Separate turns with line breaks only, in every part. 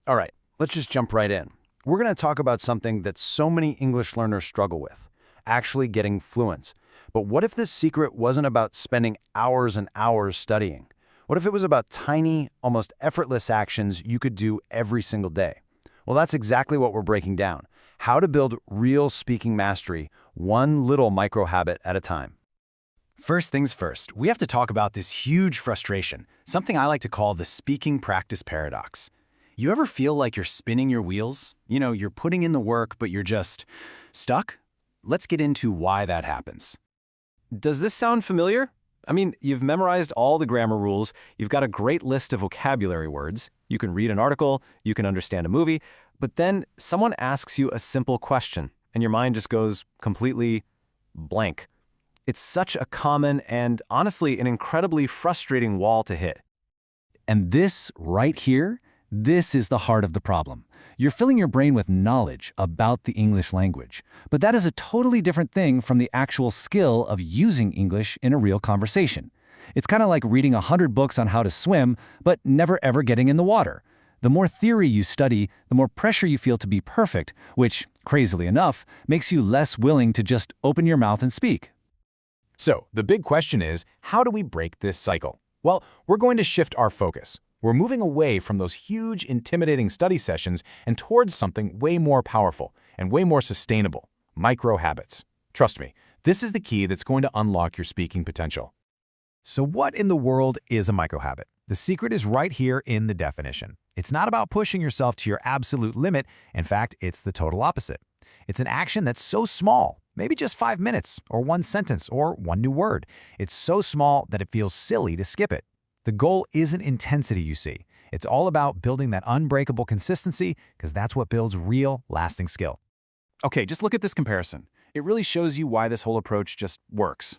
All right, let's just jump right in. We're going to talk about something that so many English learners struggle with, actually getting fluent. But what if this secret wasn't about spending hours and hours studying? What if it was about tiny, almost effortless actions you could do every single day? Well, that's exactly what we're breaking down. How to build real speaking mastery, one little micro habit at a time.
First things first, we have to talk about this huge frustration, something I like to call the speaking practice paradox. You ever feel like you're spinning your wheels? You're putting in the work, but you're just stuck? Let's get into why that happens.
Does this sound familiar? I mean, you've memorized all the grammar rules, you've got a great list of vocabulary words, you can read an article, you can understand a movie, but then someone asks you a simple question, and your mind just goes completely blank. It's such a common and, honestly, an incredibly frustrating wall to hit.
And this right here, this is the heart of the problem. You're filling your brain with knowledge about the English language, but that is a totally different thing from the actual skill of using English in a real conversation. It's kind of like reading 100 books on how to swim, but never ever getting in the water. The more theory you study, the more pressure you feel to be perfect, which, crazily enough, makes you less willing to just open your mouth and speak.
So, the big question is, how do we break this cycle? Well, we're going to shift our focus. We're moving away from those huge, intimidating study sessions and towards something way more powerful and way more sustainable, micro habits. Trust me, this is the key that's going to unlock your speaking potential.
So what in the world is a microhabit? The secret is right here in the definition. It's not about pushing yourself to your absolute limit. In fact, it's the total opposite. It's an action that's so small, maybe just 5 minutes, or one sentence, or one new word. It's so small that it feels silly to skip it. The goal isn't intensity, you see. It's all about building that unbreakable consistency, because that's what builds real, lasting skill.
Okay, just look at this comparison. It really shows you why this whole approach just works.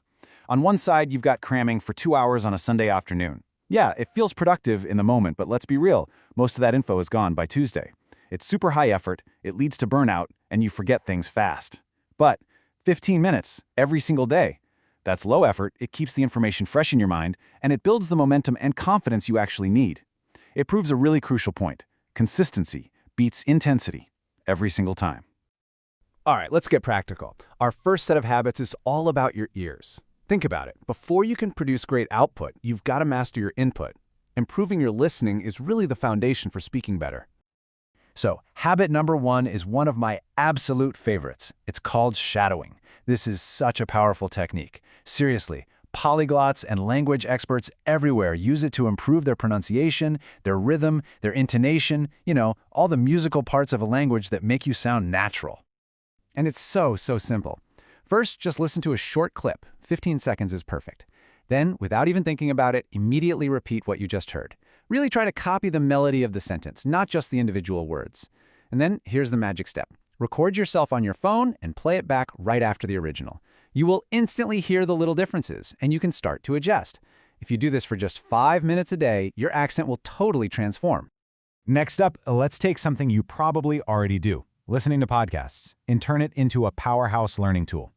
On one side, you've got cramming for 2 hours on a Sunday afternoon. Yeah, it feels productive in the moment, but let's be real, most of that info is gone by Tuesday. It's super high effort, it leads to burnout, and you forget things fast. But 15 minutes every single day. That's low effort, it keeps the information fresh in your mind, and it builds the momentum and confidence you actually need. It proves a really crucial point. Consistency beats intensity every single time.
All right, let's get practical. Our first set of habits is all about your ears. Think about it. Before you can produce great output, you've got to master your input. Improving your listening is really the foundation for speaking better. So, habit number 1 is one of my absolute favorites. It's called shadowing. This is such a powerful technique. Seriously, polyglots and language experts everywhere use it to improve their pronunciation, their rhythm, their intonation, all the musical parts of a language that make you sound natural. And it's so simple. First, just listen to a short clip. 15 seconds is perfect. Then, without even thinking about it, immediately repeat what you just heard. Really try to copy the melody of the sentence, not just the individual words. And then, here's the magic step. Record yourself on your phone and play it back right after the original. You will instantly hear the little differences, and you can start to adjust. If you do this for just 5 minutes a day, your accent will totally transform.
Next up, let's take something you probably already do, listening to podcasts, and turn it into a powerhouse learning tool.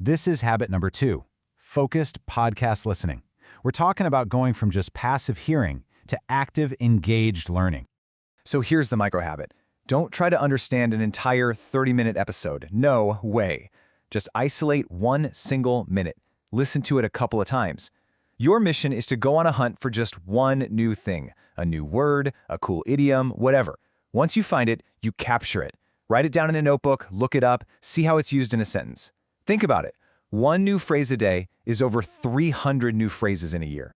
This is habit number 2, focused podcast listening. We're talking about going from just passive hearing to active, engaged learning.
So here's the micro habit. Don't try to understand an entire 30-minute episode. No way. Just isolate one single minute. Listen to it a couple of times. Your mission is to go on a hunt for just one new thing, a new word, a cool idiom, whatever. Once you find it, you capture it. Write it down in a notebook, look it up, see how it's used in a sentence. Think about it. One new phrase a day is over 300 new phrases in a year.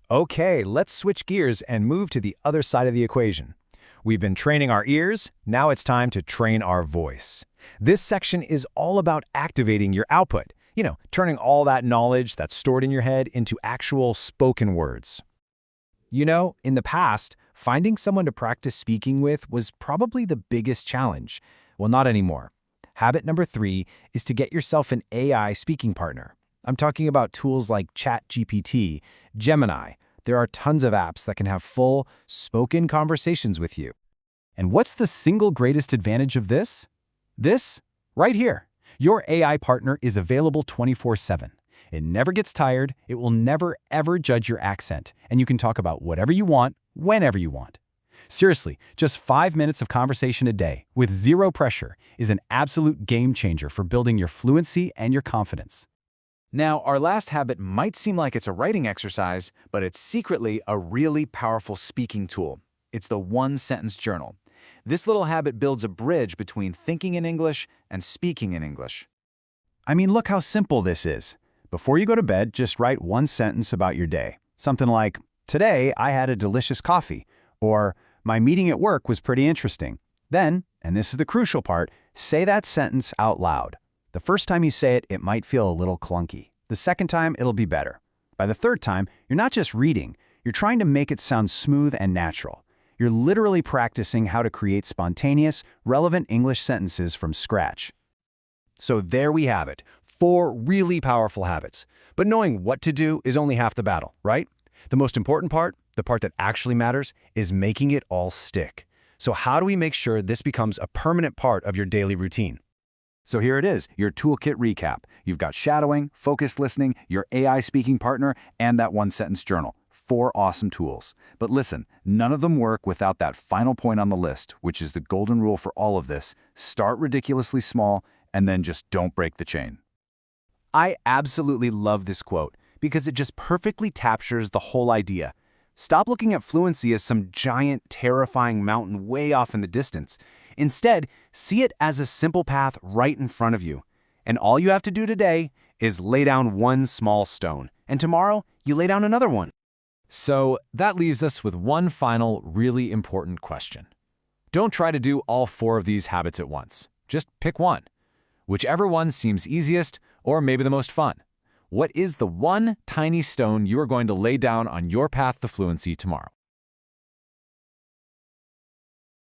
Okay, let's switch gears and move to the other side of the equation. We've been training our ears, now it's time to train our voice. This section is all about activating your output, turning all that knowledge that's stored in your head into actual spoken words. In the past, finding someone to practice speaking with was probably the biggest challenge. Well, not anymore. Habit number 3 is to get yourself an AI speaking partner. I'm talking about tools like ChatGPT, Gemini. There are tons of apps that can have full, spoken conversations with you. And what's the single greatest advantage of this? This, right here. Your AI partner is available 24/7. It never gets tired, it will never ever judge your accent, and you can talk about whatever you want, whenever you want.
Seriously, just 5 minutes of conversation a day with zero pressure is an absolute game changer for building your fluency and your confidence. Now, our last habit might seem like it's a writing exercise, but it's secretly a really powerful speaking tool. It's the one-sentence journal. This little habit builds a bridge between thinking in English and speaking in English. I mean, look how simple this is. Before you go to bed, just write one sentence about your day. Something like, "Today I had a delicious coffee," or "My meeting at work was pretty interesting." Then, and this is the crucial part, say that sentence out loud. The first time you say it, it might feel a little clunky. The second time, it'll be better. By the third time, you're not just reading, you're trying to make it sound smooth and natural. You're literally practicing how to create spontaneous, relevant English sentences from scratch.
So there we have it, 4 really powerful habits. But knowing what to do is only half the battle, right? The most important part, the part that actually matters, is making it all stick. So how do we make sure this becomes a permanent part of your daily routine?
So here it is, your toolkit recap. You've got shadowing, focused listening, your AI speaking partner, and that one-sentence journal. 4 awesome tools. But listen, none of them work without that final point on the list, which is the golden rule for all of this. Start ridiculously small, and then just don't break the chain. I absolutely love this quote because it just perfectly captures the whole idea. Stop looking at fluency as some giant, terrifying mountain way off in the distance. Instead, see it as a simple path right in front of you. And all you have to do today is lay down one small stone, and tomorrow you lay down another one.
So that leaves us with one final really important question. Don't try to do all 4 of these habits at once. Just pick one. Whichever one seems easiest or maybe the most fun. What is the one tiny stone you are going to lay down on your path to fluency tomorrow?